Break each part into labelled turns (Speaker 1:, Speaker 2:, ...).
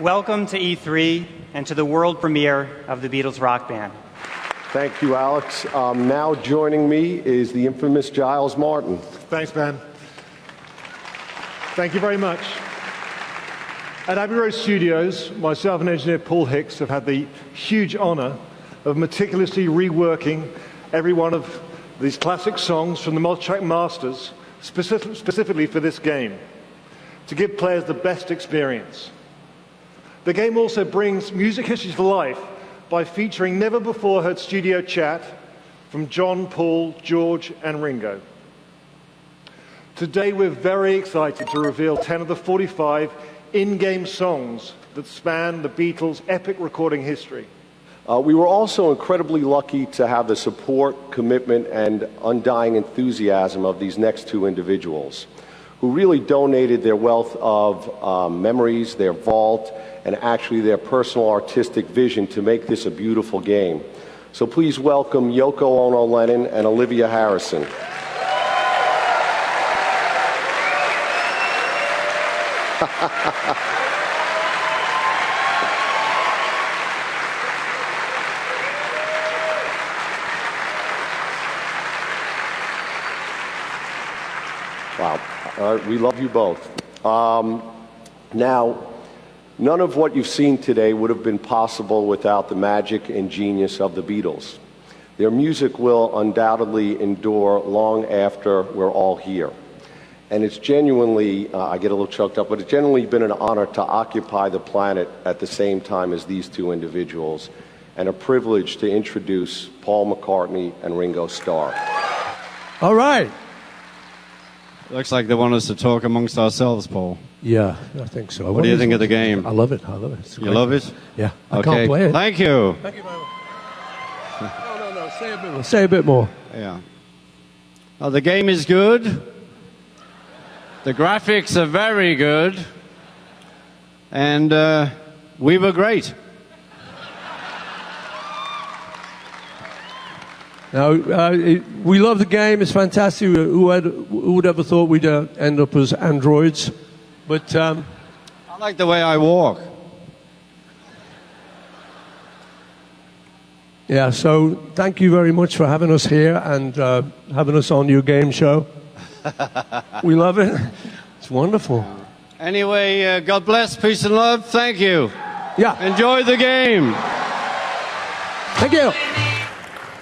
Speaker 1: Welcome to E3 and to the world premiere of the Beatles rock band.
Speaker 2: Thank you, Alex. Now joining me is the infamous Giles Martin.
Speaker 3: Thanks, Ben. Thank you very much. At Abbey Road Studios, myself and engineer Paul Hicks have had the huge honor of meticulously reworking every one of these classic songs from the multi-track masters, specifically for this game, to give players the best experience. The game also brings music history to life by featuring never-before-heard studio chat from John, Paul, George, and Ringo. Today, we're very excited to reveal 10 of the 45 in-game songs that span the Beatles' epic recording history.
Speaker 2: We were also incredibly lucky to have the support, commitment, and undying enthusiasm of these next two individuals, who really donated their wealth of memories, their vault, and actually their personal artistic vision to make this a beautiful game. So please welcome Yoko Ono Lennon and Olivia Harrison. Wow. All right, we love you both. Now, none of what you've seen today would have been possible without the magic and genius of the Beatles. Their music will undoubtedly endure long after we're all here. And it's genuinely, I get a little choked up, but it's genuinely been an honor to occupy the planet at the same time as these two individuals, and a privilege to introduce Paul McCartney and Ringo Starr.
Speaker 4: All right.
Speaker 5: Looks like they want us to talk amongst ourselves, Paul.
Speaker 4: Yeah, I think so.
Speaker 5: What do you think of the game?
Speaker 4: I love it. I love it.
Speaker 5: You love it?
Speaker 4: Yeah. I
Speaker 5: Okay.
Speaker 4: can't play it.
Speaker 5: Thank you.
Speaker 4: Thank you very much. No. Say a bit more. Say a bit more.
Speaker 5: Yeah. Well, the game is good. The graphics are very good. And we were great.
Speaker 4: Now, we love the game. It's fantastic. Who would ever thought we'd end up as androids? But
Speaker 5: I like the way I walk.
Speaker 4: yeah, so thank you very much for having us here and having us on your game show. We love it. It's wonderful.
Speaker 5: Anyway, God bless, peace and love. Thank you.
Speaker 4: Yeah.
Speaker 5: Enjoy the game.
Speaker 4: Thank you.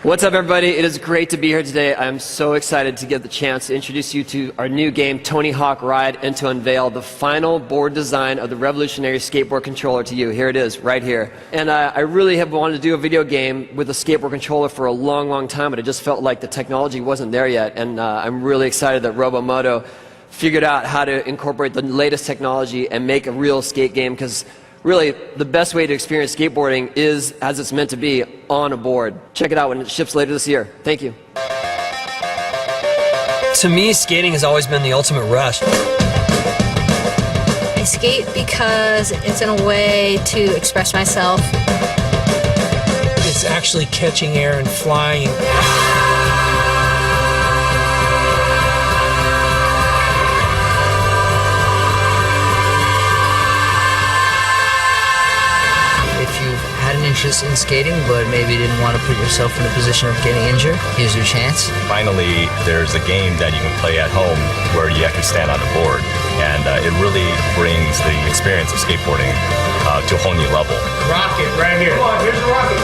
Speaker 6: What's up, everybody? It is great to be here today. I'm so excited to get the chance to introduce you to our new game, Tony Hawk Ride, and to unveil the final board design of the revolutionary skateboard controller to you. Here it is, right here. And I really have wanted to do a video game with a skateboard controller for a long, long time, but it just felt like the technology wasn't there yet. And I'm really excited that Robomoto figured out how to incorporate the latest technology and make a real skate game, because really, the best way to experience skateboarding is, as it's meant to be, on a board. Check it out when it ships later this year. Thank you.
Speaker 7: To me, skating has always been the ultimate rush.
Speaker 8: I skate because it's in a way to express myself.
Speaker 7: It's actually catching air and flying.
Speaker 9: Interest in skating, but maybe didn't want to put yourself in a position of getting injured, here's your chance.
Speaker 10: Finally, there's a game that you can play at home where you actually stand on a board, and it really brings the experience of skateboarding to a whole new level.
Speaker 7: Rocket, right here. Come on, here's the rocket.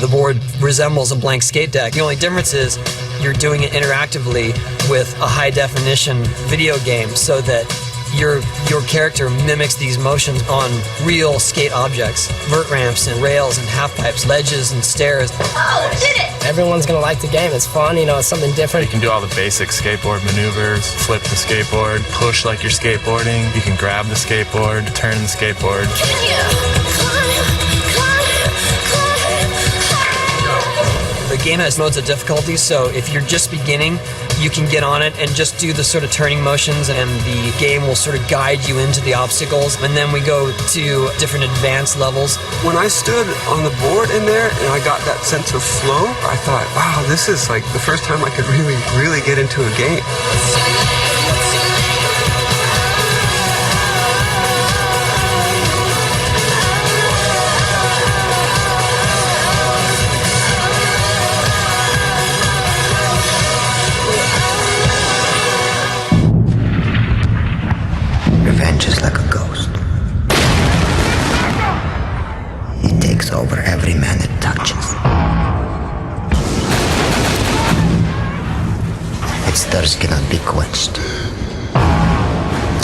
Speaker 7: The board resembles a blank skate deck. The only difference is you're doing it interactively with a high-definition video game, so that your character mimics these motions on real skate objects. Vert ramps and rails and half-pipes, ledges and stairs.
Speaker 8: Oh, did it!
Speaker 11: Everyone's gonna like the game. It's fun, you know, it's something different.
Speaker 12: You can do all the basic skateboard maneuvers, flip the skateboard, push like you're skateboarding. You can grab the skateboard, turn the skateboard.
Speaker 8: Can you climb?
Speaker 7: The game has modes of difficulty, so if you're just beginning, you can get on it and just do the sort of turning motions, and the game will sort of guide you into the obstacles. And then we go to different advanced levels.
Speaker 13: When I stood on the board in there and I got that sense of flow, I thought, wow, this is like the first time I could really get into a game.
Speaker 14: Revenge is like a ghost. It takes over every man it touches. Its thirst cannot be quenched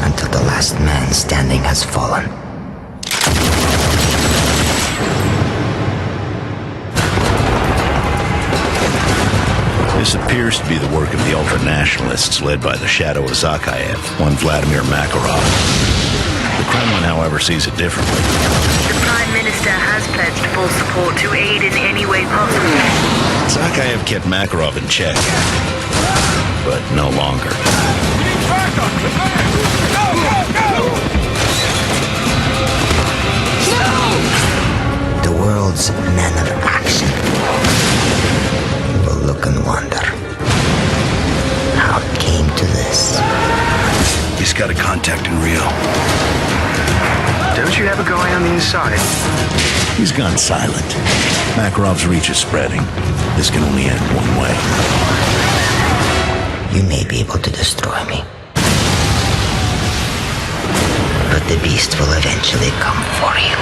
Speaker 14: until the last man standing has fallen.
Speaker 15: This appears to be the work of the ultra-nationalists led by the shadow of Zakhaev, one Vladimir Makarov. The Kremlin, however, sees it differently.
Speaker 16: The Prime Minister has pledged full support to aid in any way possible.
Speaker 15: Zakhaev kept Makarov in check, but no longer.
Speaker 14: The world's men of action will look and wonder how it came to this.
Speaker 15: He's got a contact in Rio.
Speaker 13: Don't you have a guy on the inside?
Speaker 15: He's gone silent. Makarov's reach is spreading. This can only end one way.
Speaker 14: You may be able to destroy me, but the beast will eventually come for you.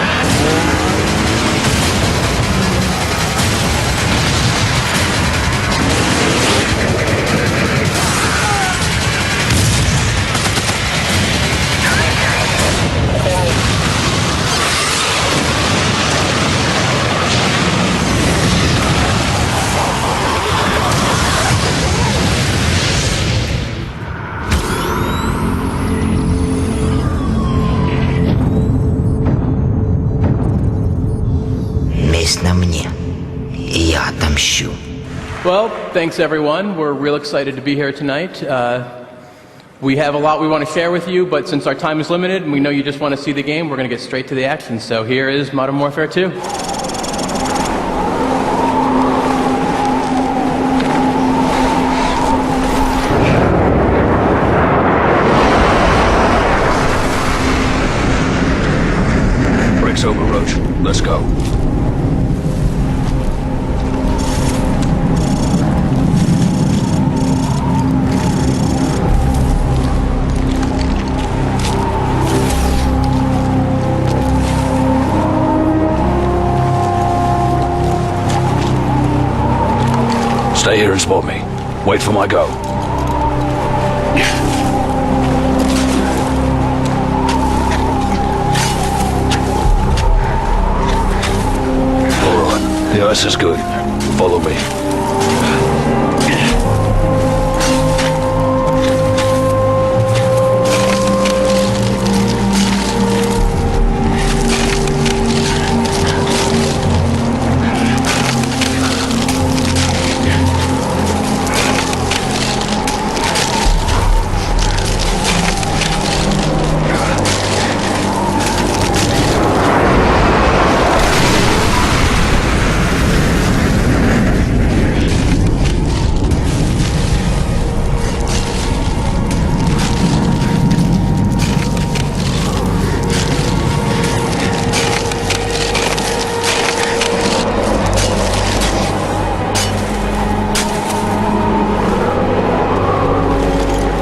Speaker 17: Well, thanks everyone. We're real excited to be here tonight. We have a lot we want to share with you, but since our time is limited and we know you just want to see the game, we're going to get straight to the action. So here is Modern Warfare 2.
Speaker 15: Break's over, Roach. Let's go. Stay here and spot me. Wait for my go. All right, the ice is good. Follow me.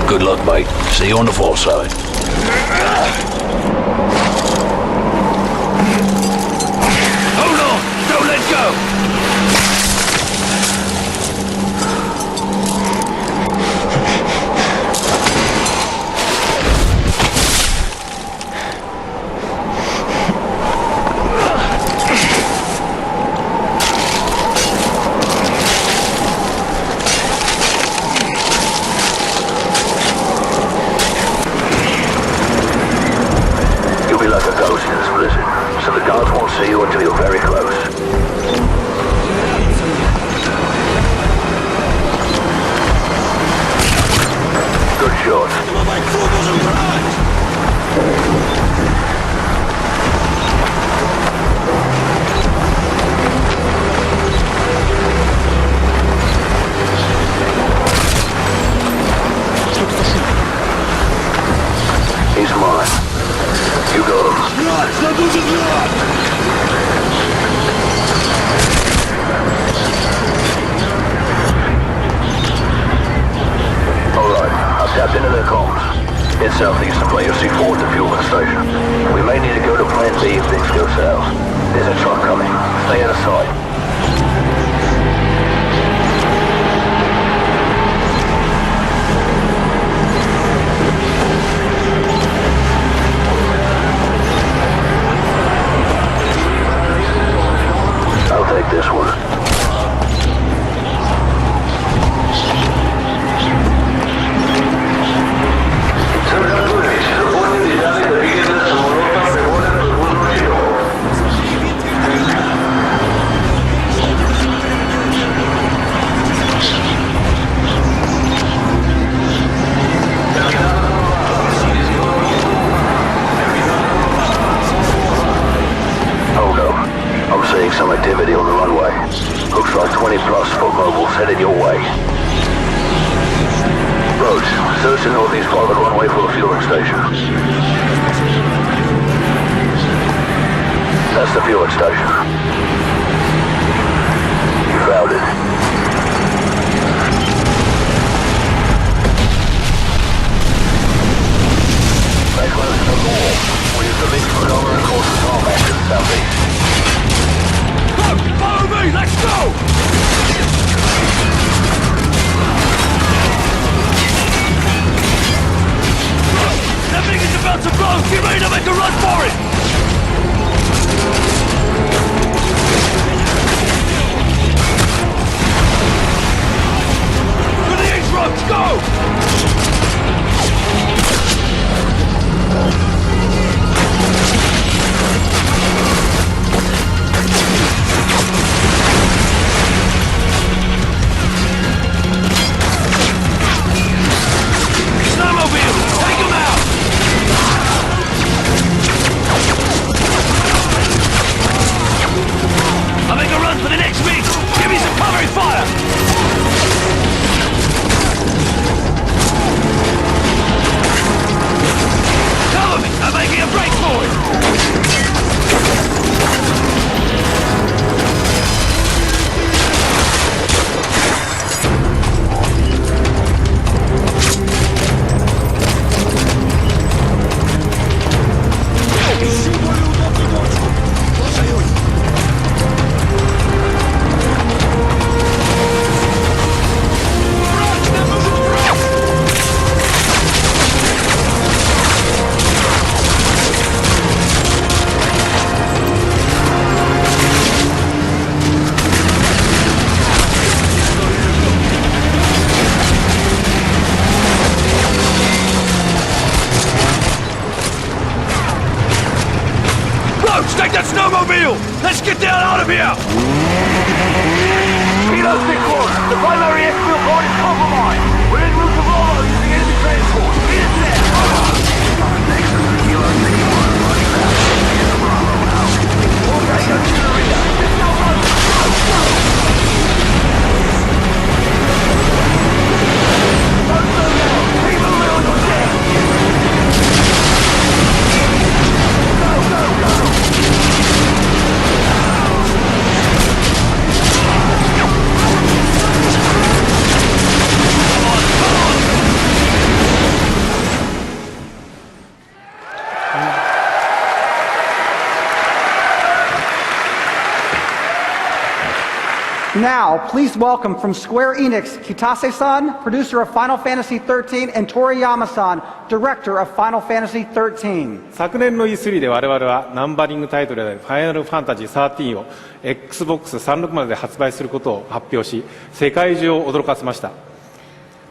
Speaker 15: Good luck, mate. See you on the far side. Hold on! Don't let go!
Speaker 18: It's mine. You got him. Alright, I've tapped into their comms. Head southeast and play your C4 at the fueling station. We may need to go to Plan B if things go south. There's a truck coming. Stay out of sight. I'll take this one. Hold up. I'm seeing some activity on the runway. Looks like 20 plus foot mobiles headed your way. Roach, search the northeast part of the runway for the fueling station. That's the fueling station. You found it. Stay close to the wall. We use the lead for cover and course the tarmac to the southeast.
Speaker 19: Follow me! Let's go! That thing is about to blow! Get ready to make a run for it! To the east roads, go! Snowmobile! Take him out! I'll make a run for the next meet! Give me some covering fire! Cover me! I'm making a break for it! Take that snowmobile! Let's get the hell out of here!
Speaker 18: Kilo 6-1, the primary exfil point is compromised. We're en route to Volvo using enemy transport. Get it there! Next to the Kilo 6-1, running back. Get the Bravo now. We'll take us to the rear. It's no run. Go! Don't slow down. Keep moving on your deck. Go, go, go!
Speaker 20: Now, please welcome from Square Enix, Kitase-san, producer of Final Fantasy XIII, and Toriyama-san, director of Final Fantasy XIII.
Speaker 21: 昨年の E3 で我々はナンバリングタイトルでファイナルファンタジー13を Xbox 360で発売することを発表し、世界中を驚かせました。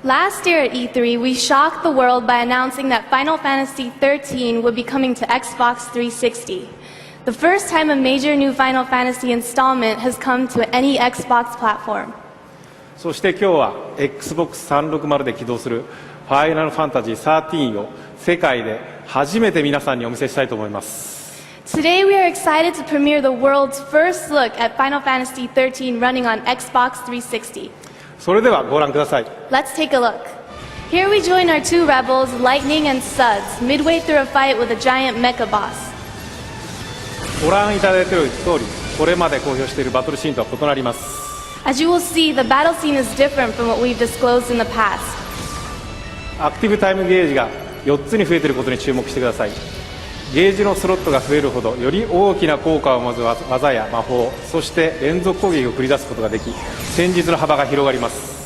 Speaker 22: Last year at E3, we shocked the world by announcing that Final Fantasy XIII would be coming to Xbox 360. The first time a major new Final Fantasy installment has come to any Xbox platform.
Speaker 21: そして今日は Xbox 360で起動するファイナルファンタジー13を世界で初めて皆さんにお見せしたいと思います。
Speaker 22: Today we are excited to premiere the world's first look at Final Fantasy XIII running on Xbox 360.
Speaker 21: それではご覧ください。
Speaker 22: Let's take a look. Here we join our two rebels, Lightning and Suds, midway through a fight with a giant mecha boss.
Speaker 21: ご覧いただいている通り、これまで公表しているバトルシーンとは異なります。
Speaker 22: As you will see, the battle scene is different from what we've disclosed in the past.
Speaker 21: アクティブタイムゲージが4つに増えていることに注目してください。ゲージのスロットが増えるほどより大きな効果を持つ技や魔法、そして連続攻撃を繰り出すことができ、戦術の幅が広がります。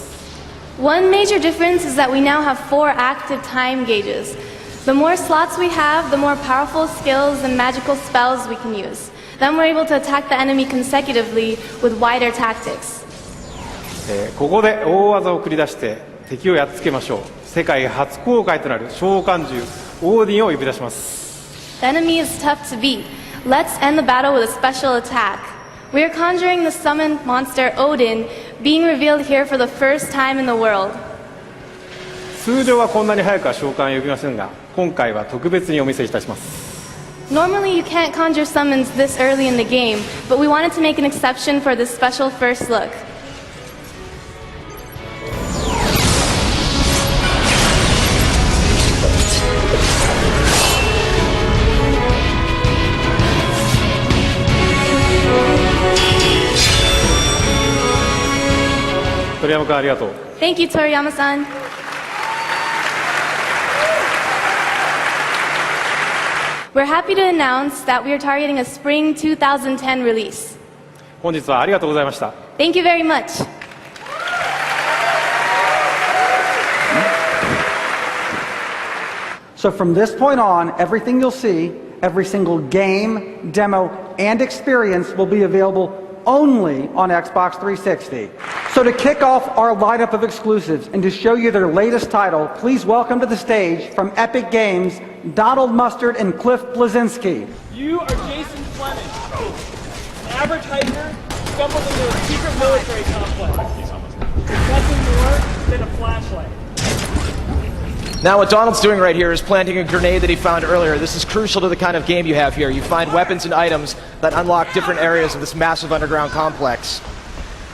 Speaker 22: One major difference is that we now have 4 active time gauges. The more slots we have, the more powerful skills and magical spells we can use. Then we're able to attack the enemy consecutively with wider tactics.
Speaker 21: ここで大技を繰り出して敵をやっつけましょう。世界初公開となる召喚獣オーディンを呼び出します。
Speaker 22: The enemy is tough to beat. Let's end the battle with a special attack. We are conjuring the summoned monster Odin, being revealed here for the first time in the world.
Speaker 21: 通常はこんなに早くは召喚を呼びませんが、今回は特別にお見せいたします。
Speaker 22: Normally you can't conjure summons this early in the game, but we wanted to make an exception for this special first look.
Speaker 21: Thank
Speaker 22: you, Toriyama-san. We're happy to announce that we are targeting a spring 2010 release.
Speaker 21: 本日はありがとうございました。
Speaker 22: Thank you very much.
Speaker 20: So from this point on, everything you'll see, every single game, demo, and experience will be available only on Xbox 360. So to kick off our lineup of exclusives and to show you their latest title, please welcome to the stage from Epic Games, Donald Mustard and Cliff Blazinski.
Speaker 1: You are Jason Fleming, an average hiker stumbled into a secret military complex. There's nothing more than a flashlight.
Speaker 3: Now what Donald's doing right here is planting a grenade that he found earlier. This is crucial to the kind of game you have here. You find weapons and items that unlock different areas of this massive underground complex.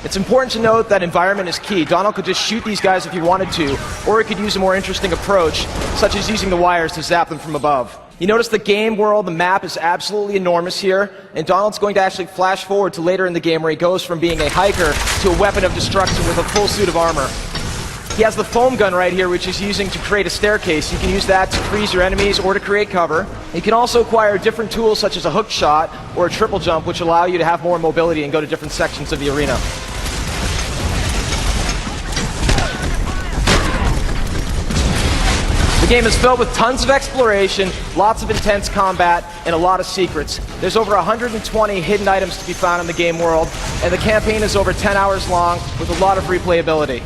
Speaker 3: It's important to note that environment is key. Donald could just shoot these guys if he wanted to, or he could use a more interesting approach, such as using the wires to zap them from above. You notice the game world, the map is absolutely enormous here, and Donald's going to actually flash forward to later in the game where he goes from being a hiker to a weapon of destruction with a full suit of armor. He has the foam gun right here, which he's using to create a staircase. You can use that to freeze your enemies or to create cover. You can also acquire different tools such as a hook shot or a triple jump, which allow you to have more mobility and go to different sections of the arena. The game is filled with tons of exploration, lots of intense combat, and a lot of secrets. There's over 120 hidden items to be found in the game world, and the campaign is over 10 hours long with a lot of replayability.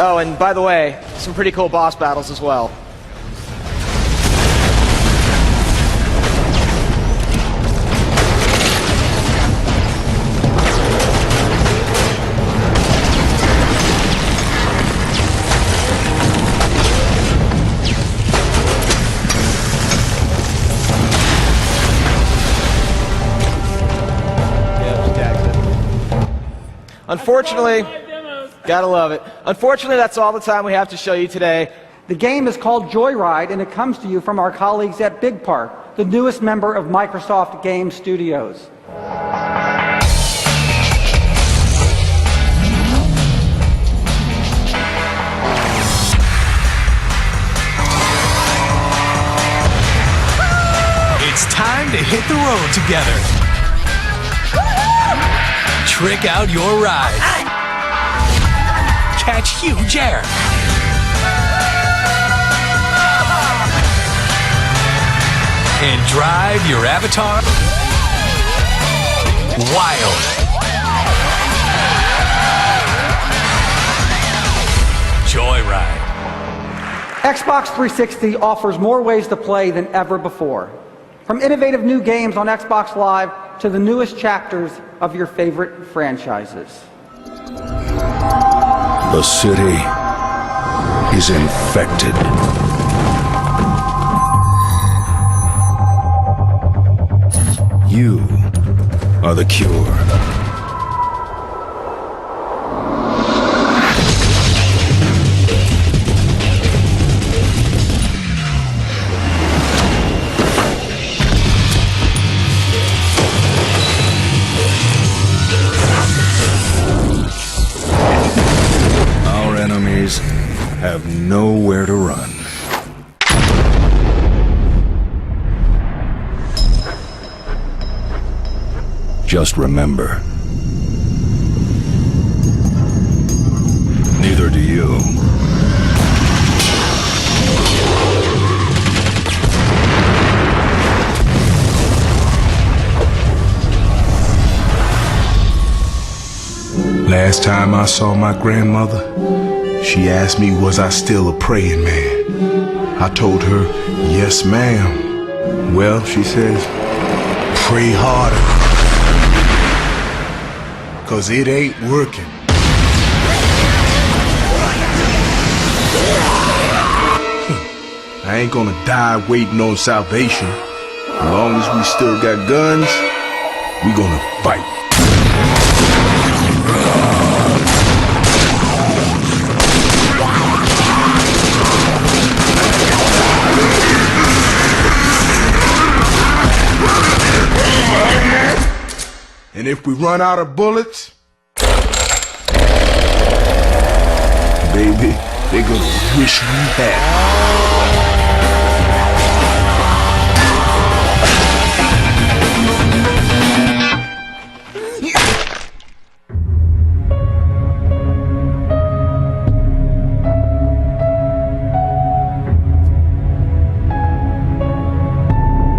Speaker 3: Oh, and by the way, some pretty cool boss battles as well. Unfortunately, gotta love it. Unfortunately, that's all the time we have to show you today.
Speaker 20: The game is called Joyride, and it comes to you from our colleagues at Big Park, the newest member of Microsoft Game Studios.
Speaker 23: It's time to hit the road together. Trick out your ride. Catch huge air. And drive your avatar wild. Joyride.
Speaker 20: Xbox 360 offers more ways to play than ever before. From innovative new games on Xbox Live to the newest chapters of your favorite franchises.
Speaker 15: The city is infected. You are the cure.
Speaker 2: have nowhere to run. Just remember, neither do you. Last time I saw my grandmother, she asked me was I still a praying man. I told her, yes ma'am. Well, she says, pray harder, 'cause it ain't working. I ain't gonna die waiting on salvation. As long as we still got guns, we gonna fight. And if we run out of bullets, baby, they're gonna wish we had.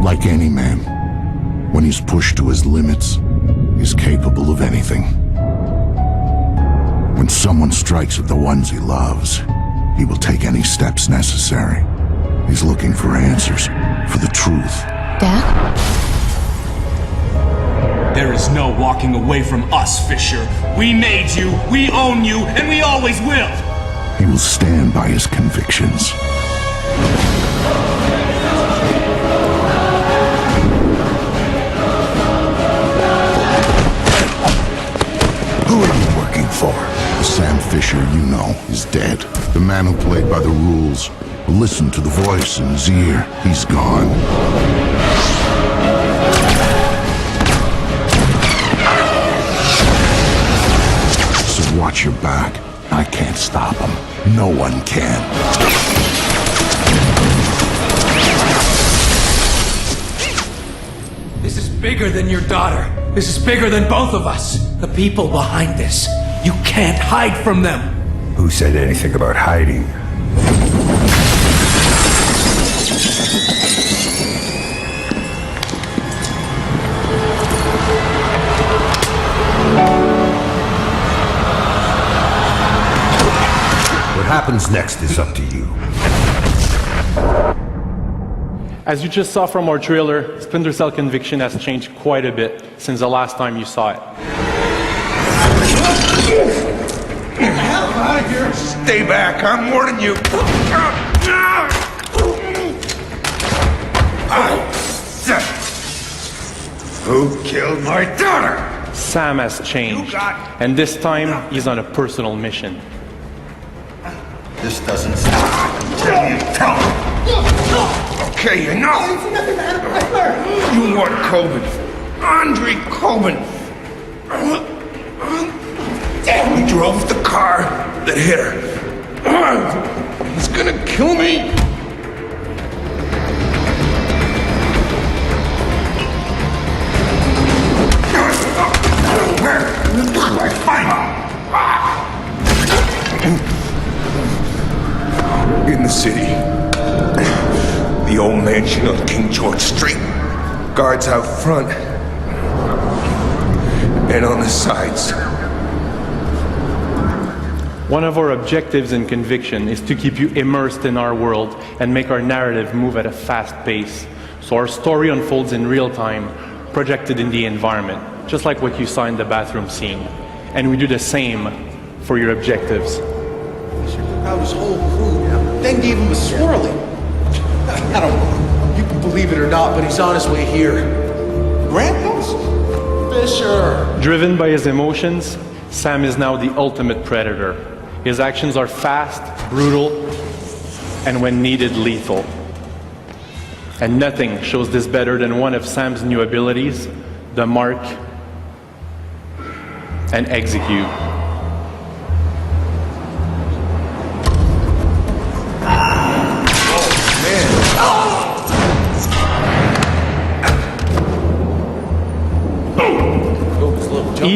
Speaker 15: Like any man, when he's pushed to his limits, he's capable of anything. When someone strikes at the ones he loves, he will take any steps necessary. He's looking for answers, for the truth.
Speaker 8: Dad?
Speaker 19: There is no walking away from us, Fisher. We made you, we own you, and we always will!
Speaker 15: He will stand by his convictions. Who are you working for? The Sam Fisher you know is dead. The man who played by the rules, who listened to the voice in his ear, he's gone. So watch your back. I can't stop him. No one can.
Speaker 19: This is bigger than your daughter. This is bigger than both of us. The people behind this. You can't hide from them.
Speaker 2: Who said anything about hiding? What happens next is up to you.
Speaker 21: As you just saw from our trailer, Splinter Cell Conviction has changed quite a bit since the last time you saw it.
Speaker 2: Get the hell out of here! Stay back, I'm warning you! Who killed my daughter?
Speaker 21: Sam has changed, and this time he's on a personal mission.
Speaker 2: This doesn't stop until you tell me. Okay, enough! You want Coben. Andre Coben. He drove the car that hit her. He's gonna kill me. Where do I find him? In the city. The old mansion on King George Street. Guards out front. And on the sides.
Speaker 21: One of our objectives in Conviction is to keep you immersed in our world and make our narrative move at a fast pace. So our story unfolds in real time, projected in the environment, just like what you saw in the bathroom scene. And we do the same for your objectives.
Speaker 4: Out his whole crew, then gave him a swirly. I don't know. You can believe it or not, but he's on his way here. Grandpa's? Fisher!
Speaker 21: Driven by his emotions, Sam is now the ultimate predator. His actions are fast, brutal, and when needed, lethal. And nothing shows this better than one of Sam's new abilities, the Mark and Execute.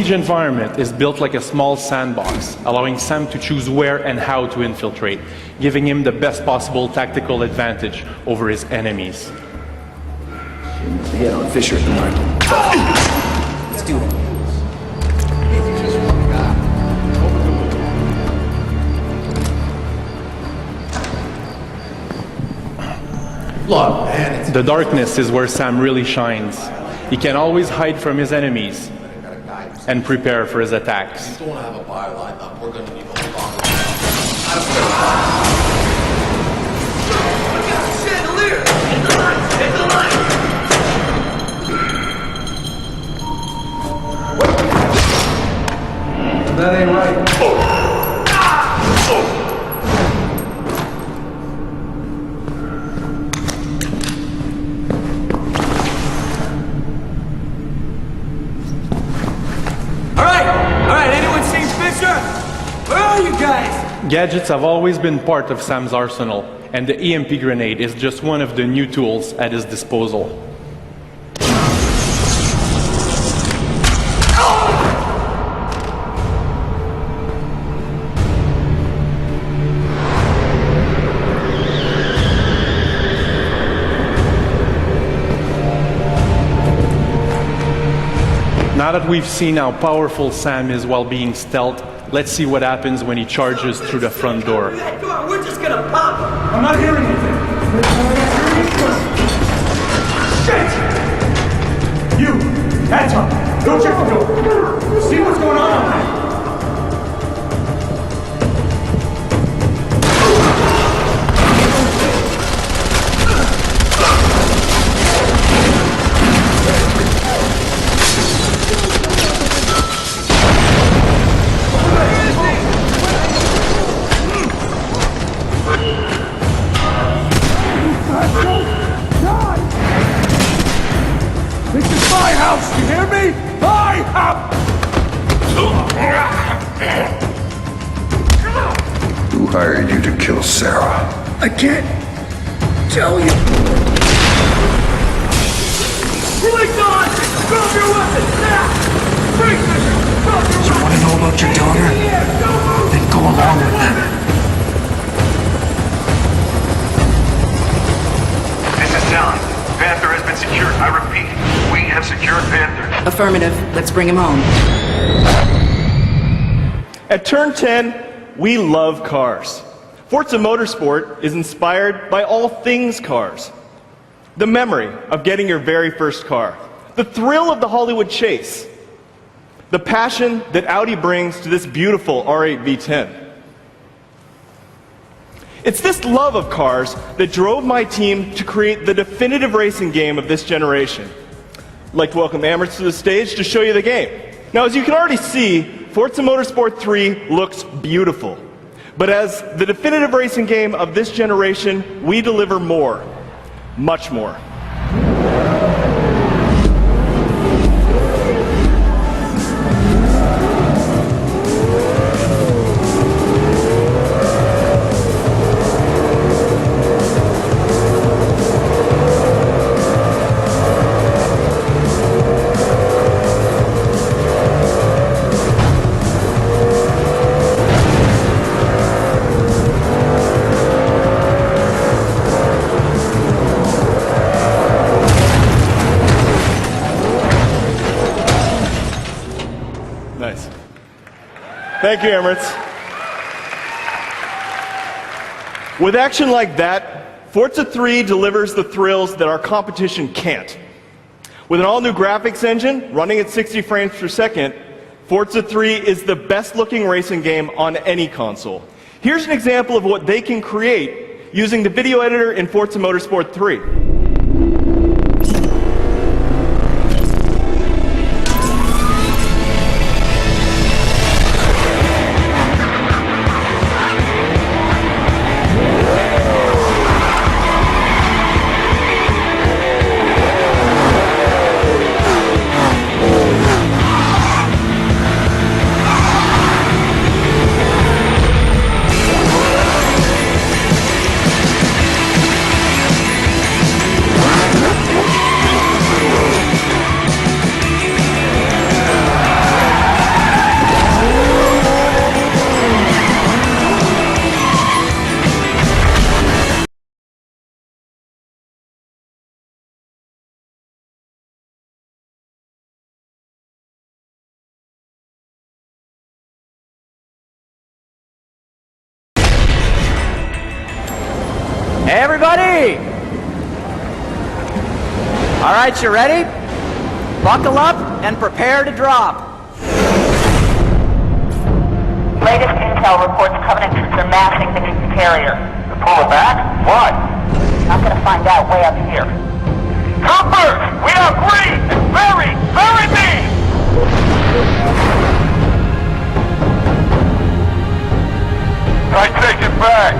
Speaker 21: siege environment is built like a small sandbox, allowing Sam to choose where and how to infiltrate, giving him the best possible tactical advantage over his enemies.
Speaker 5: Hit on Fisher at the moment. Let's do it.
Speaker 21: Look, man, the darkness is where Sam really shines. He can always hide from his enemies and prepare for his attacks.
Speaker 4: Don't have a buy lined up. We're gonna need a long chandelier! Hit the line! Hit the line!
Speaker 5: That ain't right.
Speaker 21: Gadgets have always been part of Sam's arsenal, and the EMP grenade is just one of the new tools at his disposal. Now that we've seen how powerful Sam is while being stealth, let's see what happens when he charges through the front door.
Speaker 18: We're just gonna pop him!
Speaker 19: I'm not hearing anything. Shit! You, hands up. Go check the door. See what's going on there. This is my house, you hear me? My house!
Speaker 15: Who hired you to kill Sarah?
Speaker 19: I can't tell you.
Speaker 18: Police on! Drop your weapons now! Drop your weapons!
Speaker 19: You want to know about your daughter? Then go along with them.
Speaker 6: This is John. Panther has been secured. I repeat, we have secured Panther.
Speaker 9: Affirmative. Let's bring him home.
Speaker 24: At Turn 10, we love cars. Forza Motorsport is inspired by all things cars. The memory of getting your very first car. The thrill of the Hollywood chase. The passion that Audi brings to this beautiful R8 V10. It's this love of cars that drove my team to create the definitive racing game of this generation. I'd like to welcome Amherst to the stage to show you the game. Now, as you can already see, Forza Motorsport 3 looks beautiful. But as the definitive racing game of this generation, we deliver more. Much more. Nice. Thank you, Emirates. With action like that, Forza 3 delivers the thrills that our competition can't. With an all-new graphics engine running at 60 frames per second, Forza 3 is the best-looking racing game on any console. Here's an example of what they can create using the video editor in Forza Motorsport 3.
Speaker 5: Hey, everybody! All right, you ready? Buckle up and prepare to drop.
Speaker 16: Latest intel reports Covenant troops are massing beneath the carrier.
Speaker 18: They're pulling back? Why?
Speaker 16: I'm gonna find out way up here.
Speaker 18: Troopers! We are green and very, very mean! I take it back.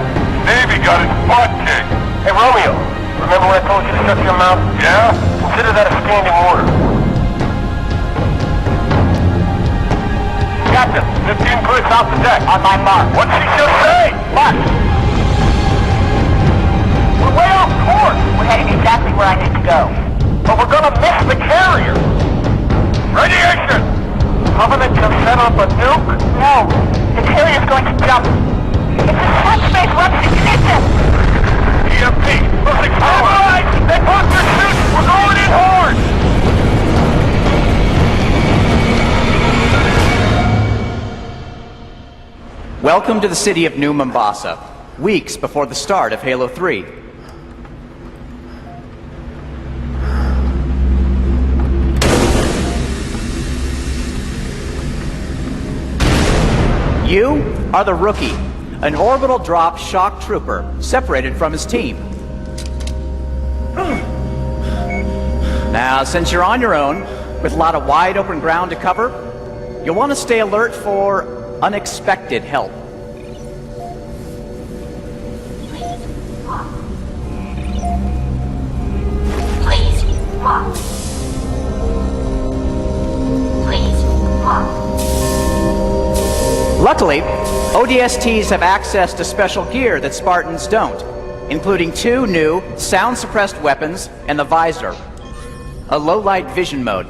Speaker 18: Navy got its butt kicked.
Speaker 16: Hey, Romeo, remember when I told you to shut your mouth?
Speaker 18: Yeah?
Speaker 16: Consider that a standing order.
Speaker 18: Captain, 15 clicks off the deck.
Speaker 16: On my mark.
Speaker 18: What'd she just say?
Speaker 16: Left. We're way off course. We're heading exactly where I need to go.
Speaker 18: But we're gonna miss the carrier. Radiation!
Speaker 16: Covenant can set up a nuke? No. The carrier's going to jump. It's a subspace weapon. Ignition!
Speaker 18: EMP! Losing power! They both their suits! We're going in hard!
Speaker 5: Welcome to the city of New Mombasa, weeks before the start of Halo 3. You are the rookie, an orbital drop shock trooper separated from his team. Now, since you're on your own, with a lot of wide open ground to cover, you'll want to stay alert for unexpected help.
Speaker 14: Please walk. Please walk.
Speaker 5: Luckily, ODSTs have access to special gear that Spartans don't, including 2 new sound-suppressed weapons and the visor, a low-light vision mode.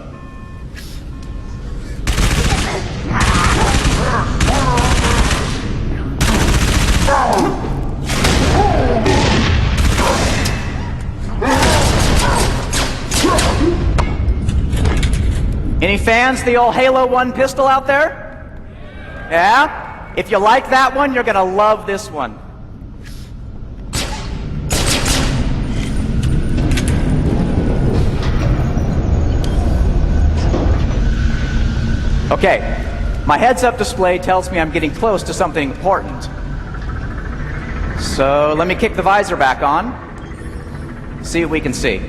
Speaker 5: Any fans of the old Halo 1 pistol out there? Yeah? If you like that one, you're gonna love this one. Okay, my heads-up display tells me I'm getting close to something important. So let me kick the visor back on, see what we can see.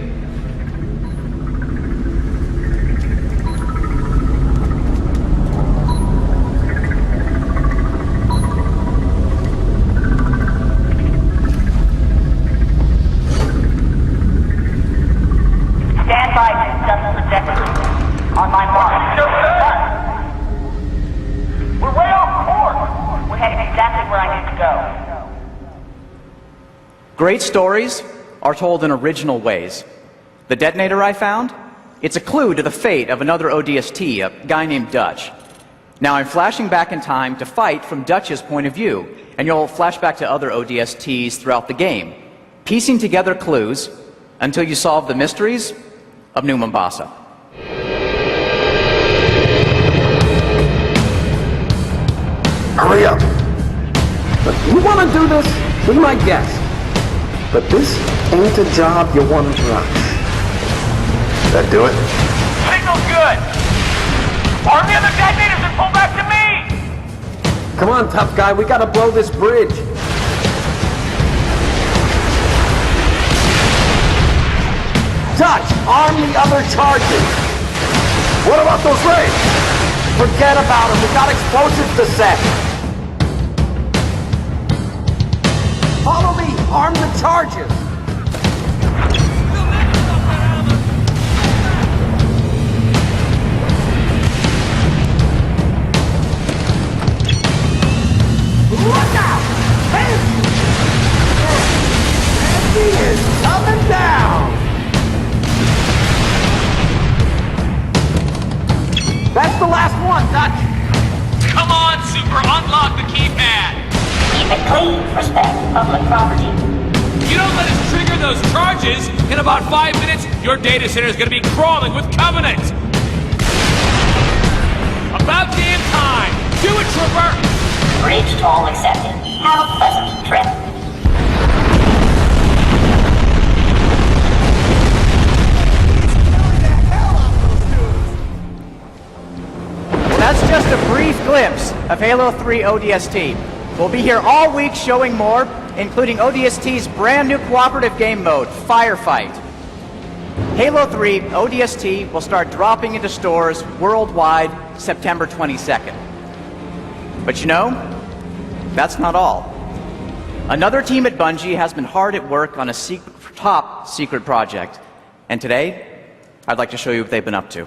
Speaker 16: Stand by to adjust trajectory. On my mark. We're way off course. We're heading exactly where I need to go.
Speaker 5: Great stories are told in original ways. The detonator I found? It's a clue to the fate of another ODST, a guy named Dutch. Now I'm flashing back in time to fight from Dutch's point of view, and you'll flash back to other ODSTs throughout the game, piecing together clues until you solve the mysteries of New Mombasa.
Speaker 7: Hurry up. Look, you want to do this? Be my guest. But this ain't a job you want to rush.
Speaker 18: That do it?
Speaker 16: Signal's good. Arm the other detonators and pull back to me.
Speaker 7: Come on, tough guy. We got to blow this bridge. Dutch, arm the other charges.
Speaker 18: What about those rays?
Speaker 7: Forget about them. We got explosives to set. Follow me. Arm the charges. Look out! He is coming down. That's the last one, Dutch.
Speaker 10: Come on, Super, unlock the keypad.
Speaker 14: Keep it clean. Respect public property.
Speaker 10: You don't let us trigger those charges, in about 5 minutes, your data center is going to be crawling with Covenant. About damn time. Do it, Trooper.
Speaker 14: Bridge toll accepted. Have a pleasant trip.
Speaker 5: of Halo 3 ODST. We'll be here all week showing more, including ODST's brand new cooperative game mode, Firefight. Halo 3 ODST will start dropping into stores worldwide September 22nd. But you know, that's not all. Another team at Bungie has been hard at work on a top secret project. And today, I'd like to show you what they've been up to.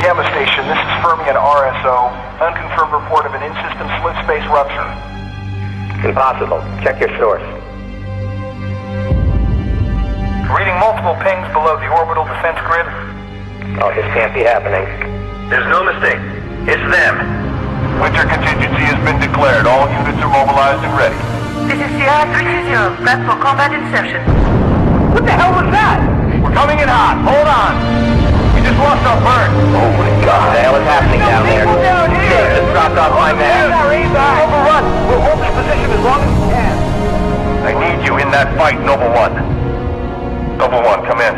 Speaker 6: Gamma Station, this is Fermi at RSO. Unconfirmed report of an in-system split space rupture.
Speaker 7: Impossible. Check your source.
Speaker 6: Reading multiple pings below the orbital defense grid.
Speaker 7: Oh, this can't be happening.
Speaker 6: There's no mistake. It's them. Winter contingency has been declared. All units are mobilized and ready.
Speaker 16: This is Sierra 320, prep for combat inception.
Speaker 6: What the hell was that? We're coming in hot. Hold on. We just lost our bird.
Speaker 7: Oh my God. What the hell is happening down there?
Speaker 6: Down here.
Speaker 7: Just dropped off my man.
Speaker 6: Overrun. We'll hold this position as long as we can. I need you in that fight, Noble One. Noble One, come in.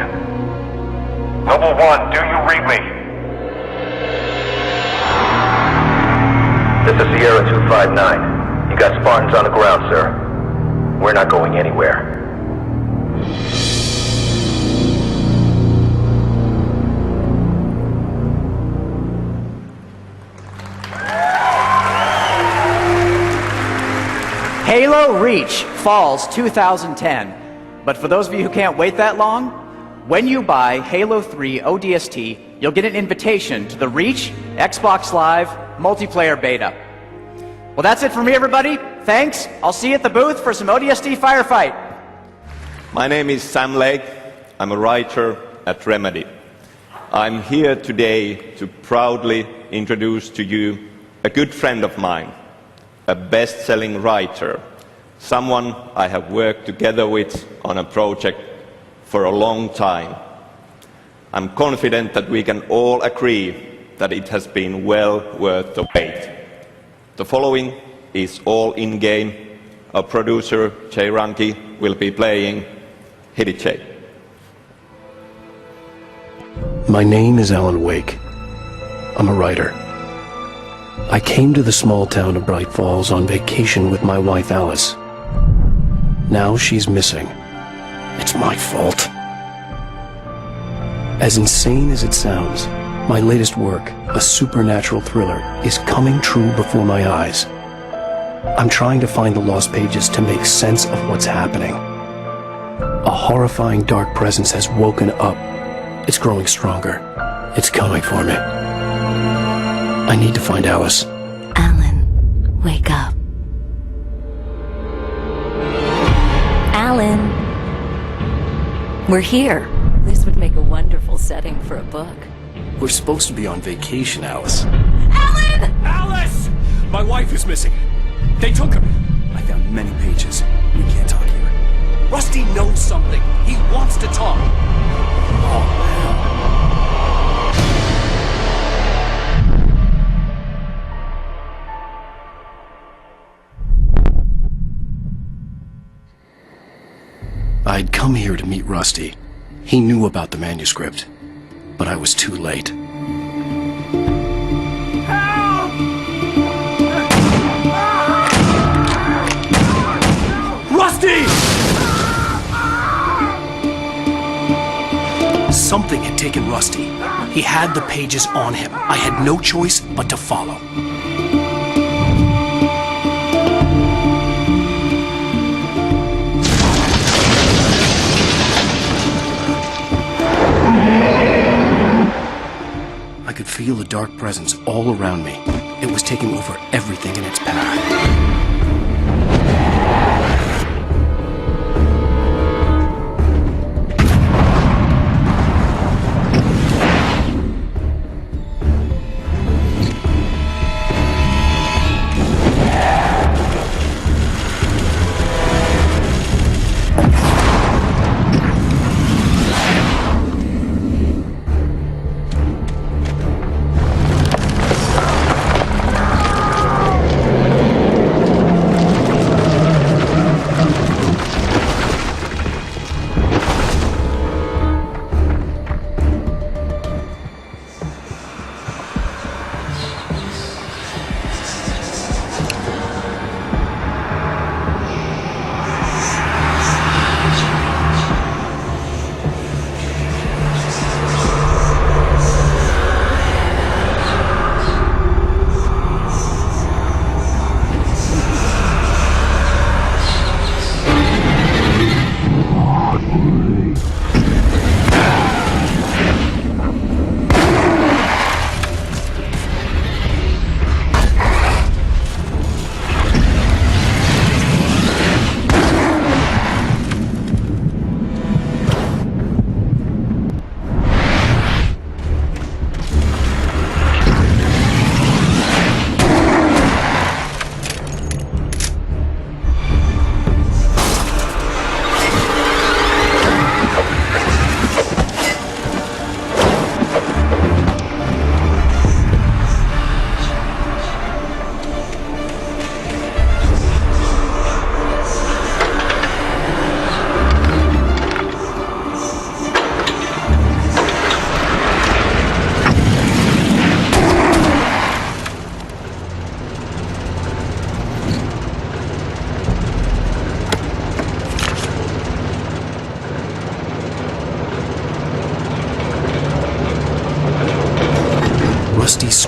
Speaker 6: Noble One, do you read me?
Speaker 7: This is Sierra 259. You got Spartans on the ground, sir. We're not going anywhere.
Speaker 5: Halo Reach Falls 2010. But for those of you who can't wait that long, when you buy Halo 3 ODST, you'll get an invitation to the Reach Xbox Live multiplayer beta. Well, that's it for me, everybody. Thanks. I'll see you at the booth for some ODST Firefight.
Speaker 11: My name is Sam Lake. I'm a writer at Remedy. I'm here today to proudly introduce to you a good friend of mine, a best-selling writer, someone I have worked together with on a project for a long time. I'm confident that we can all agree that it has been well worth the wait. The following is all in-game. Our producer, Jay Ranke, will be playing. Hit it, Jay.
Speaker 12: My name is Alan Wake. I'm a writer. I came to the small town of Bright Falls on vacation with my wife Alice. Now she's missing. It's my fault. As insane as it sounds, my latest work, a supernatural thriller, is coming true before my eyes. I'm trying to find the lost pages to make sense of what's happening. A horrifying dark presence has woken up. It's growing stronger. It's coming for me. I need to find Alice.
Speaker 13: Alan, wake up. Alan. We're here. This would make a wonderful setting for a book.
Speaker 12: We're supposed to be on vacation, Alice.
Speaker 13: Alan!
Speaker 23: Alice! My wife is missing. They took her.
Speaker 12: I found many pages. We can't talk here.
Speaker 23: Rusty knows something. He wants to talk.
Speaker 12: Oh, man. I'd come here to meet Rusty. He knew about the manuscript, but I was too late.
Speaker 23: Rusty!
Speaker 12: Something had taken Rusty. He had the pages on him. I had no choice but to follow. I could feel the dark presence all around me. It was taking over everything in its path.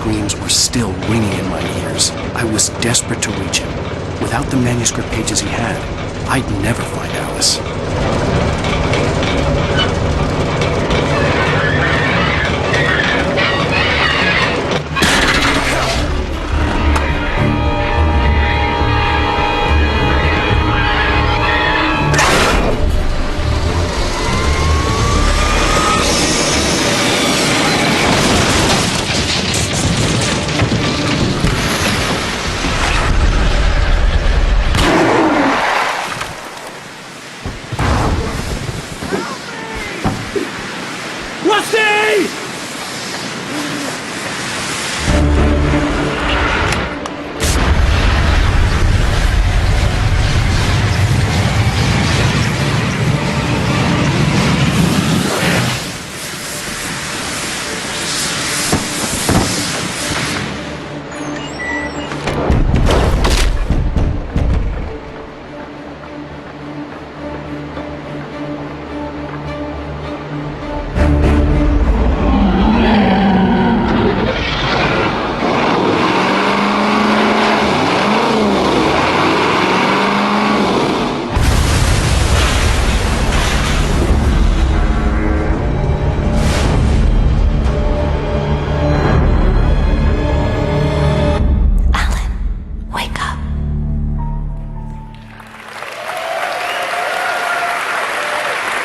Speaker 12: screams were still ringing in my ears. I was desperate to reach him. Without the manuscript pages he had, I'd never find Alice.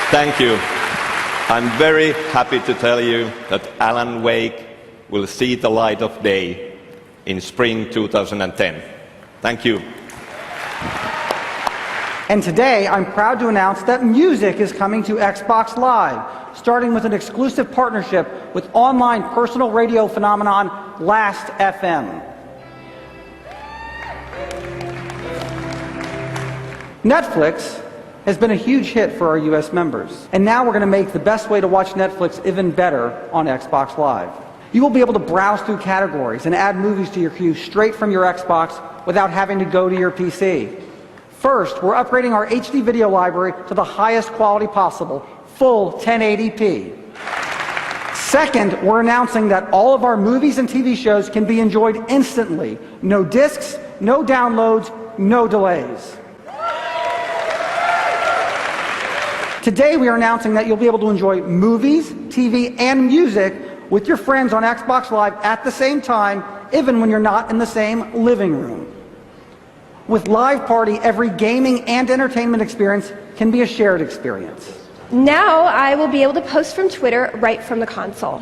Speaker 11: Thank you. I'm very happy to tell you that Alan Wake will see the light of day in spring 2010. Thank you.
Speaker 20: And today, I'm proud to announce that music is coming to Xbox Live, starting with an exclusive partnership with online personal radio phenomenon Last FM. Netflix has been a huge hit for our US members. And now we're going to make the best way to watch Netflix even better on Xbox Live. You will be able to browse through categories and add movies to your queue straight from your Xbox without having to go to your PC. First, we're upgrading our HD video library to the highest quality possible, full 1080p. Second, we're announcing that all of our movies and TV shows can be enjoyed instantly. No discs, no downloads, no delays. Today we are announcing that you'll be able to enjoy movies, TV, and music with your friends on Xbox Live at the same time, even when you're not in the same living room. With Live Party, every gaming and entertainment experience can be a shared experience.
Speaker 1: Now I will be able to post from Twitter right from the console.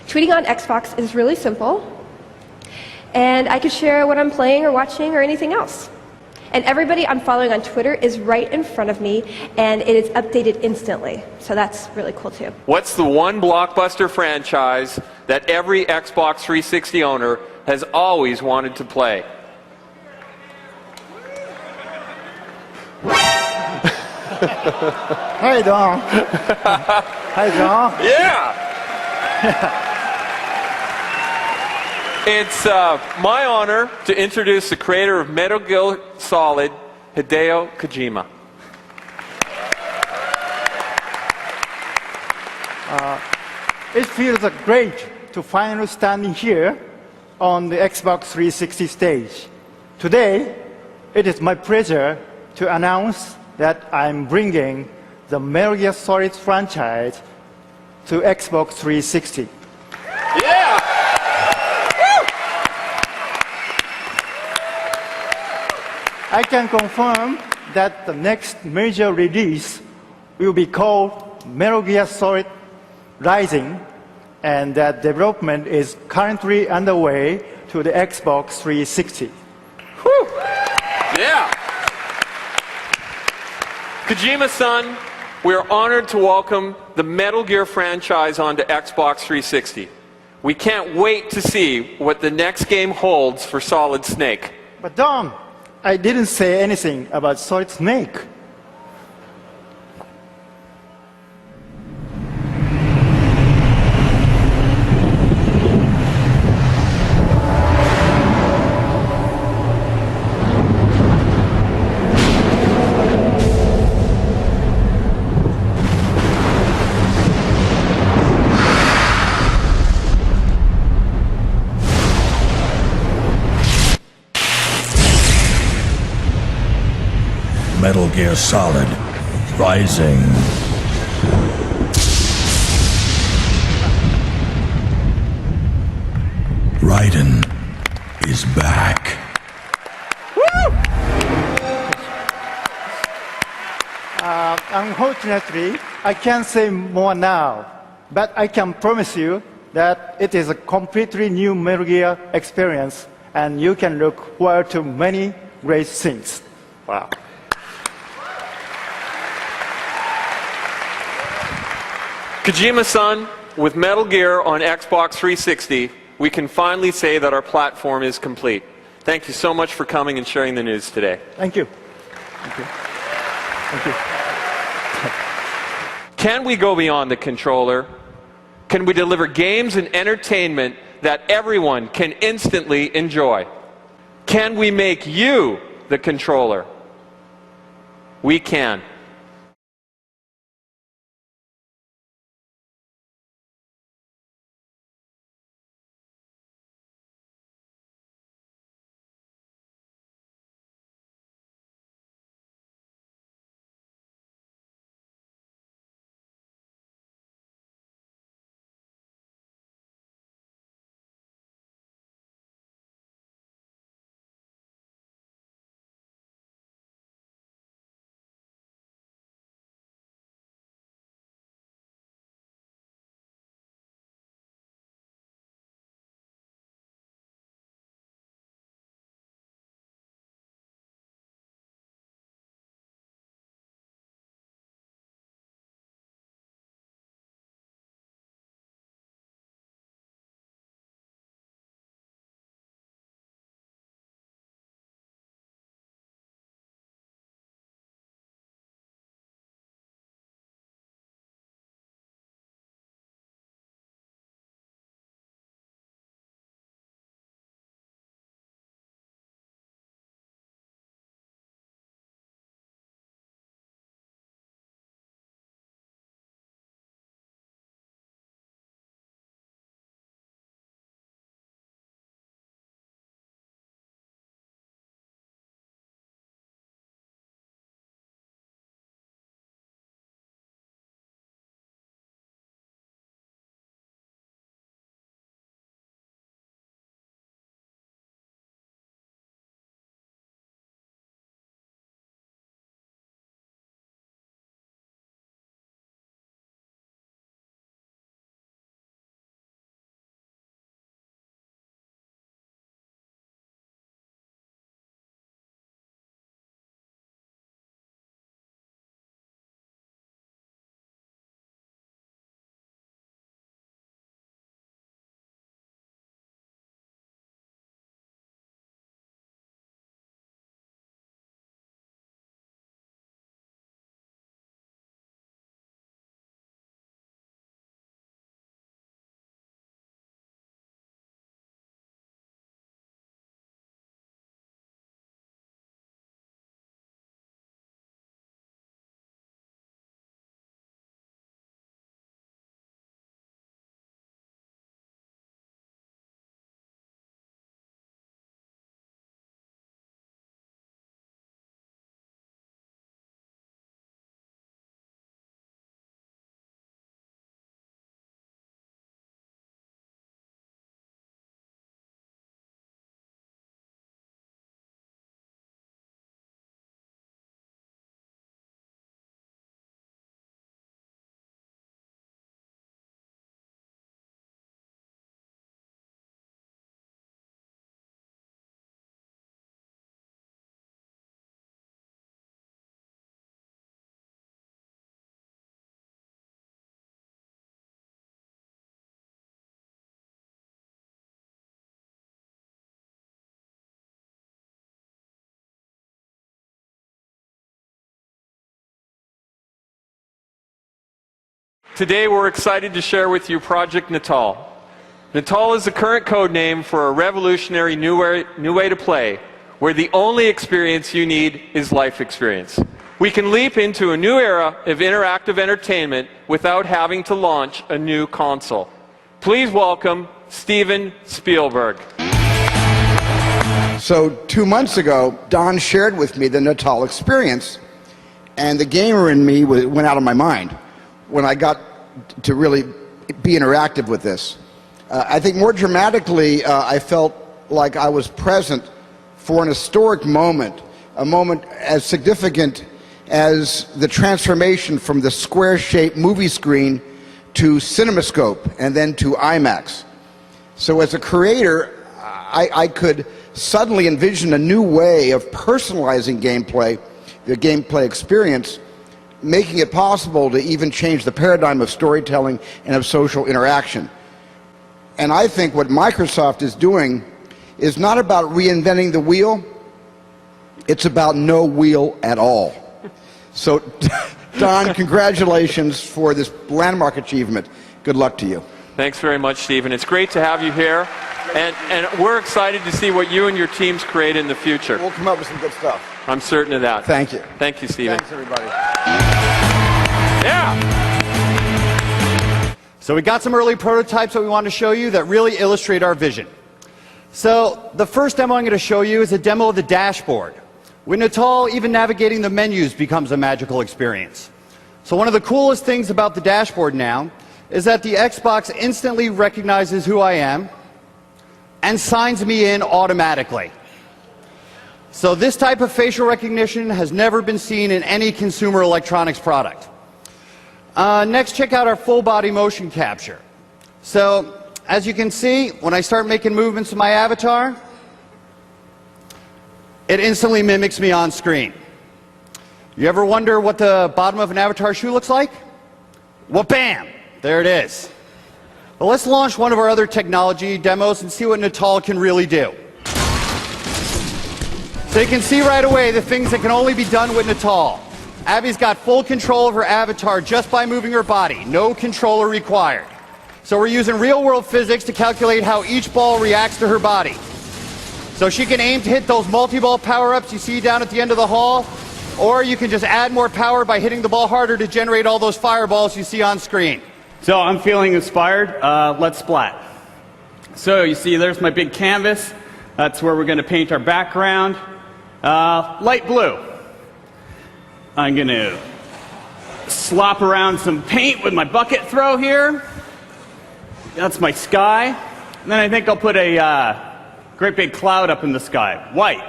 Speaker 1: Tweeting on Xbox is really simple, and I can share what I'm playing or watching or anything else. And everybody I'm following on Twitter is right in front of me, and it is updated instantly. So that's really cool too.
Speaker 10: What's the one blockbuster franchise that every Xbox 360 owner has always wanted to play?
Speaker 3: Hi, Don. Hi, Don.
Speaker 10: Yeah! It's my honor to introduce the creator of Metal Gear Solid, Hideo Kojima.
Speaker 3: It feels great to finally standing here on the Xbox 360 stage. Today, it is my pleasure to announce that I'm bringing the Metal Gear Solid franchise to Xbox 360.
Speaker 10: Yeah!
Speaker 3: I can confirm that the next major release will be called Metal Gear Solid Rising, and that development is currently underway to the Xbox 360.
Speaker 10: Whew. Yeah! Kojima-san, we're honored to welcome the Metal Gear franchise onto Xbox 360. We can't wait to see what the next game holds for Solid Snake.
Speaker 3: But Dom, I didn't say anything about Solid Snake.
Speaker 2: Metal Gear Solid Rising. Raiden is back.
Speaker 3: Unfortunately, I can't say more now, but I can promise you that it is a completely new Metal Gear experience, and you can look forward to many great things. Wow.
Speaker 10: Kojima-san, with Metal Gear on Xbox 360, we can finally say that our platform is complete. Thank you so much for coming and sharing the news today.
Speaker 3: Thank you. Thank you. Thank you.
Speaker 10: Can we go beyond the controller? Can we deliver games and entertainment that everyone can instantly enjoy? Can we make you the controller? We can. Today we're excited to share with you Project Natal. Natal is the current code name for a revolutionary new way to play, where the only experience you need is life experience. We can leap into a new era of interactive entertainment without having to launch a new console. Please welcome Steven Spielberg.
Speaker 8: So 2 months ago, Don shared with me the Natal experience,
Speaker 4: And the gamer in me went out of my mind when I got to really be interactive with this. I think more dramatically, I felt like I was present for an historic moment, a moment as significant as the transformation from the square-shaped movie screen to CinemaScope and then to IMAX. So as a creator, I could suddenly envision a new way of personalizing gameplay, the gameplay experience, making it possible to even change the paradigm of storytelling and of social interaction. And I think what Microsoft is doing is not about reinventing the wheel, it's about no wheel at all. So, Don, congratulations for this landmark achievement. Good luck to you.
Speaker 10: Thanks very much, Stephen. It's great to have you here, and we're excited to see what you and your teams create in the future.
Speaker 4: We'll come up with some good stuff.
Speaker 10: I'm certain of that.
Speaker 4: Thank you.
Speaker 10: Thank you, Stephen.
Speaker 4: Thanks, everybody.
Speaker 10: Yeah!
Speaker 8: So we got some early prototypes that we want to show you that really illustrate our vision. So the first demo I'm going to show you is a demo of the dashboard. With Natal, even navigating the menus becomes a magical experience. So one of the coolest things about the dashboard now is that the Xbox instantly recognizes who I am and signs me in automatically. So this type of facial recognition has never been seen in any consumer electronics product. Next, check out our full body motion capture. So as you can see, when I start making movements with my avatar, it instantly mimics me on screen. You ever wonder what the bottom of an avatar shoe looks like? Well, bam! There it is. Well, let's launch one of our other technology demos and see what Natal can really do. So you can see right away the things that can only be done with Natal. Abby's got full control of her avatar just by moving her body. No controller required. So we're using real-world physics to calculate how each ball reacts to her body. So she can aim to hit those multi-ball power-ups you see down at the end of the hall, or you can just add more power by hitting the ball harder to generate all those fireballs you see on screen.
Speaker 17: So I'm feeling inspired. Let's splat. So you see there's my big canvas. That's where we're going to paint our background. Light blue. I'm going to slop around some paint with my bucket throw here. That's my sky. And then I think I'll put a great big cloud up in the sky. White.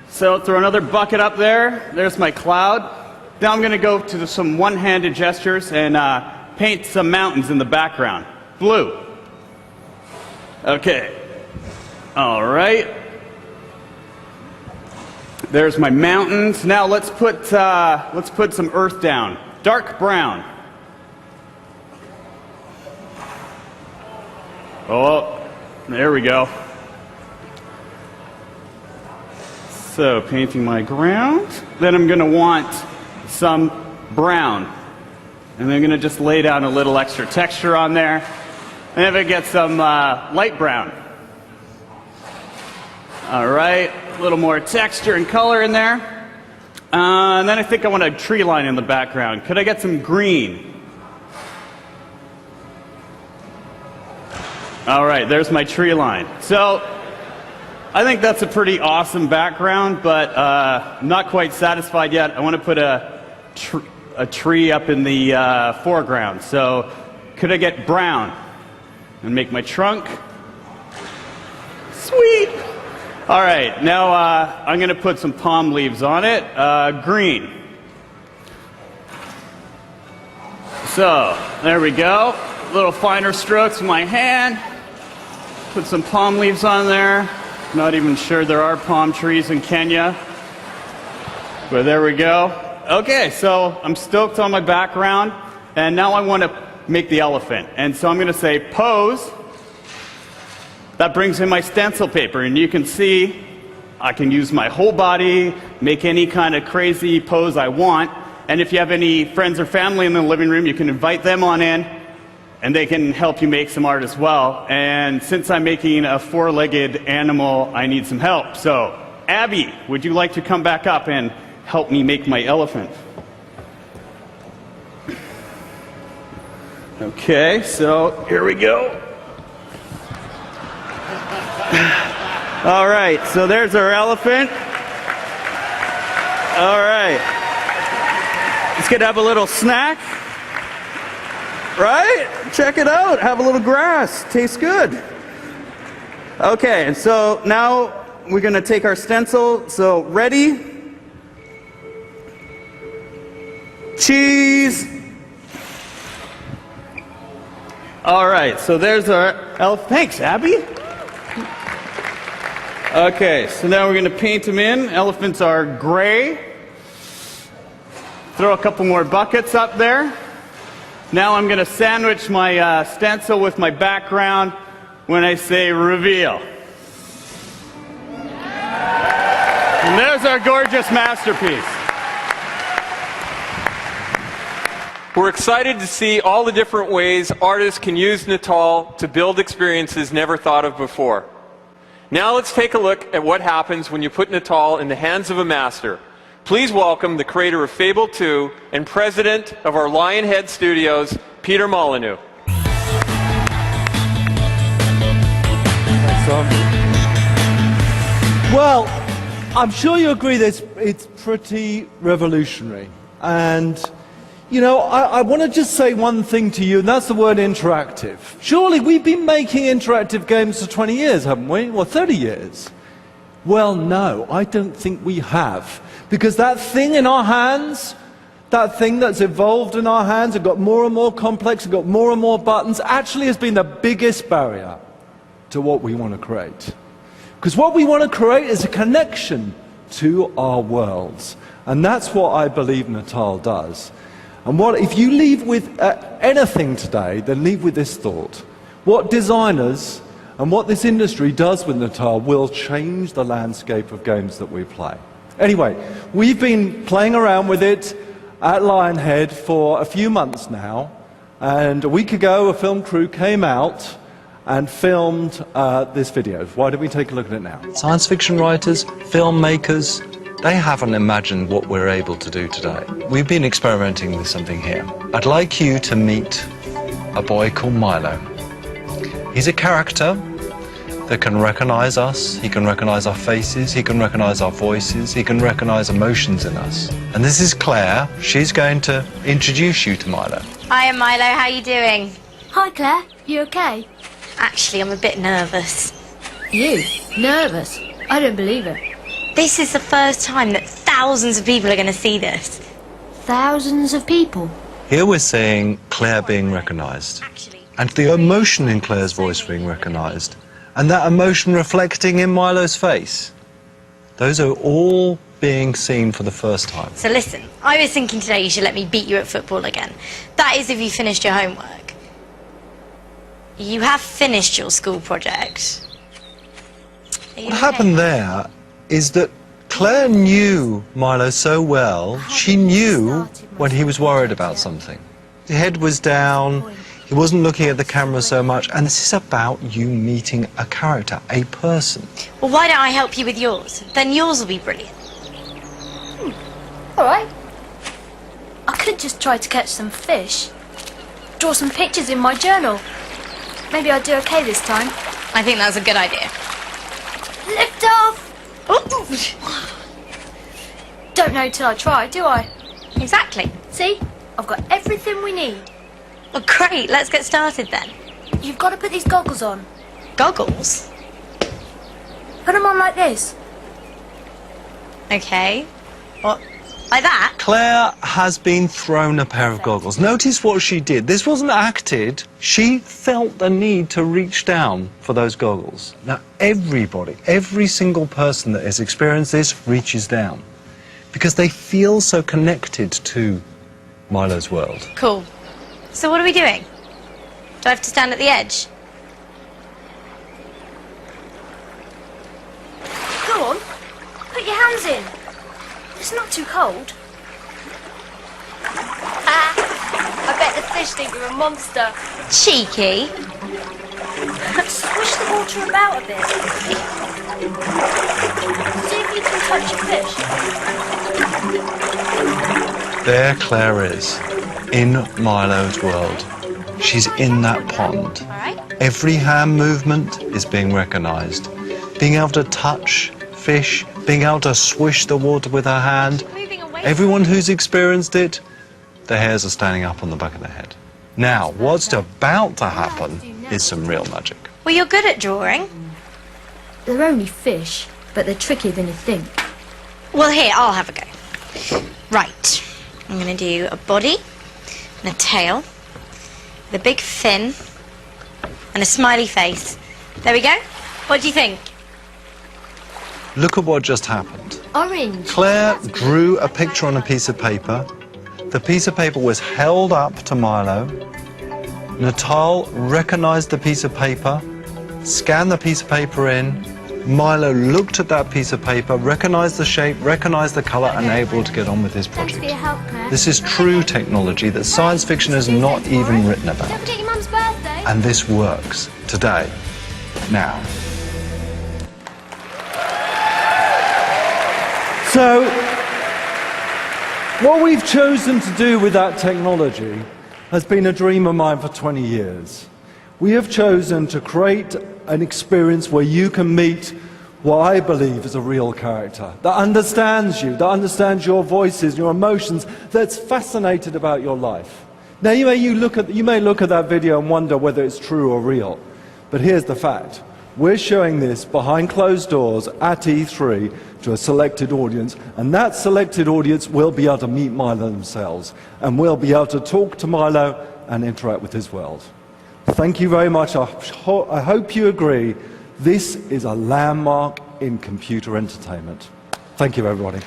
Speaker 17: So throw another bucket up there. There's my cloud. Now I'm going to go to some one-handed gestures and paint some mountains in the background. Blue. Okay. All right. There's my mountains. Now let's put some earth down. Dark brown. Oh, there we go. So painting my ground. Then I'm going to want some brown. And I'm going to just lay down a little extra texture on there. And if I get some light brown. All right, a little more texture and color in there. And then I think I want a tree line in the background. Could I get some green? All right, there's my tree line. So I think that's a pretty awesome background, but I'm not quite satisfied yet. I want to put a tree up in the foreground. So could I get brown and make my trunk? Sweet. All right, now I'm going to put some palm leaves on it. Green. So there we go. A little finer strokes with my hand. Put some palm leaves on there. Not even sure there are palm trees in Kenya. But there we go. Okay, so I'm stoked on my background. And now I want to make the elephant. And so I'm going to say pose. That brings in my stencil paper. And you can see I can use my whole body, make any kind of crazy pose I want. And if you have any friends or family in the living room, you can invite them on in. And they can help you make some art as well. And since I'm making a four-legged animal, I need some help. So, Abby, would you like to come back up and help me make my elephant? Okay, so here we go. All right, so there's our elephant. All right. Let's get to have a little snack. Right? Check it out. Have a little grass. Tastes good. Okay, and so now we're going to take our stencil. So ready? Cheese. All right, so there's our elf. Thanks, Abby. Okay, so now we're going to paint them in. Elephants are gray. Throw a couple more buckets up there. Now I'm going to sandwich my stencil with my background when I say reveal. And there's our gorgeous masterpiece.
Speaker 10: We're excited to see all the different ways artists can use Natal to build experiences never thought of before. Now let's take a look at what happens when you put Natal in the hands of a master. Please welcome the creator of Fable 2 and president of our Lionhead Studios, Peter Molyneux.
Speaker 15: Well, I'm sure you agree that it's pretty revolutionary. And, you know, I want to just say one thing to you, and that's the word interactive. Surely we've been making interactive games for 20 years, haven't we? Or 30 years? Well, no, I don't think we have. Because that thing in our hands, that thing that's evolved in our hands, it got more and more complex, it got more and more buttons, actually has been the biggest barrier to what we want to create. Because what we want to create is a connection to our worlds. And that's what I believe Natal does. And if you leave with anything today, then leave with this thought. What designers and what this industry does with Natal will change the landscape of games that we play. Anyway, we've been playing around with it at Lionhead for a few months now, and a week ago a film crew came out and filmed this video. Why don't we take a look at it now?
Speaker 19: Science fiction writers, filmmakers, they haven't imagined what we're able to do today. We've been experimenting with something here. I'd like you to meet a boy called Milo. He's a character that can recognize us, he can recognize our faces, he can recognize our voices, he can recognize emotions in us. And this is Claire. She's going to introduce you to Milo.
Speaker 21: Hiya Milo, how you doing?
Speaker 22: Hi Claire, you okay?
Speaker 21: Actually, I'm a bit nervous.
Speaker 22: You? Nervous? I don't believe it.
Speaker 21: This is the first time that thousands of people are going to see this.
Speaker 22: Thousands of people?
Speaker 19: Here we're seeing Claire being recognized, and the emotion in Claire's voice being recognized, and that emotion reflecting in Milo's face. Those are all being seen for the first time.
Speaker 21: So listen, I was thinking today you should let me beat you at football again. That is if you finished your homework. You have finished your school project.
Speaker 19: What happened there is that Claire knew Milo so well, she knew when he was worried about something. His head was down, he wasn't looking at the camera so much, and this is about you meeting a character, a person.
Speaker 21: Well, why don't I help you with yours? Then yours will be brilliant.
Speaker 22: All right. I could just try to catch some fish. Draw some pictures in my journal. Maybe I'll do okay this time.
Speaker 21: I think that's a good idea.
Speaker 22: Lift off! Don't know till I try, do I?
Speaker 21: Exactly.
Speaker 22: See? I've got everything we need.
Speaker 21: Well, great. Let's get started then.
Speaker 22: You've got to put these goggles on.
Speaker 21: Goggles?
Speaker 22: Put them on like this.
Speaker 21: Okay. What? Like that?
Speaker 19: Claire has been thrown a pair of goggles. Notice what she did. This wasn't acted. She felt the need to reach down for those goggles. Now, everybody, every single person that has experienced this reaches down because they feel so connected to Milo's world.
Speaker 21: Cool. So what are we doing? Do I have to stand at the edge?
Speaker 22: Go on. Put your hands in. It's not too cold. I bet the fish think you're a monster.
Speaker 21: Cheeky.
Speaker 22: Swish the water about a bit. See if you can touch a fish.
Speaker 19: There Claire is, in Milo's world. She's in that pond. Every hand movement is being recognized. Being able to touch fish, being able to swish the water with her hand. Everyone who's experienced it the hairs are standing up on the back of their head. Now, what's about to happen is some real magic.
Speaker 21: Well, you're good at drawing.
Speaker 22: They're only fish, but they're trickier than you think.
Speaker 21: Well, here, I'll have a go. Right. I'm going to do a body and a tail with a big fin and a smiley face. There we go. What do you think?
Speaker 19: Look at what just happened.
Speaker 22: Orange.
Speaker 19: Claire drew a picture on a piece of paper. The piece of paper was held up to Milo. Natal recognized the piece of paper, scanned the piece of paper in. Milo looked at that piece of paper, recognized the shape, recognized the color, and able to get on with his project.
Speaker 22: Thanks for your help, Claire.
Speaker 19: This is true technology that science fiction has not even written
Speaker 22: Don't
Speaker 19: about.
Speaker 22: forget your mum's birthday.
Speaker 19: And this works today, now.
Speaker 15: So, what we've chosen to do with that technology has been a dream of mine for 20 years. We have chosen to create an experience where you can meet what I believe is a real character that understands you, that understands your voices, your emotions, that's fascinated about your life. Now, you may look at that video and wonder whether it's true or real, but here's the fact. We're showing this behind closed doors at E3 to a selected audience, and that selected audience will be able to meet Milo themselves, and will be able to talk to Milo and interact with his world. Thank you very much. I hope you agree. This is a landmark in computer entertainment. Thank you, everybody.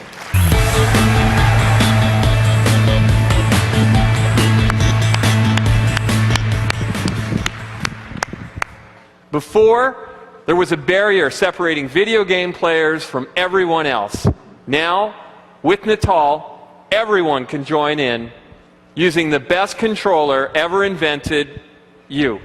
Speaker 10: Before, there was a barrier separating video game players from everyone else. Now, with Natal, everyone can join in using the best controller ever invented, you.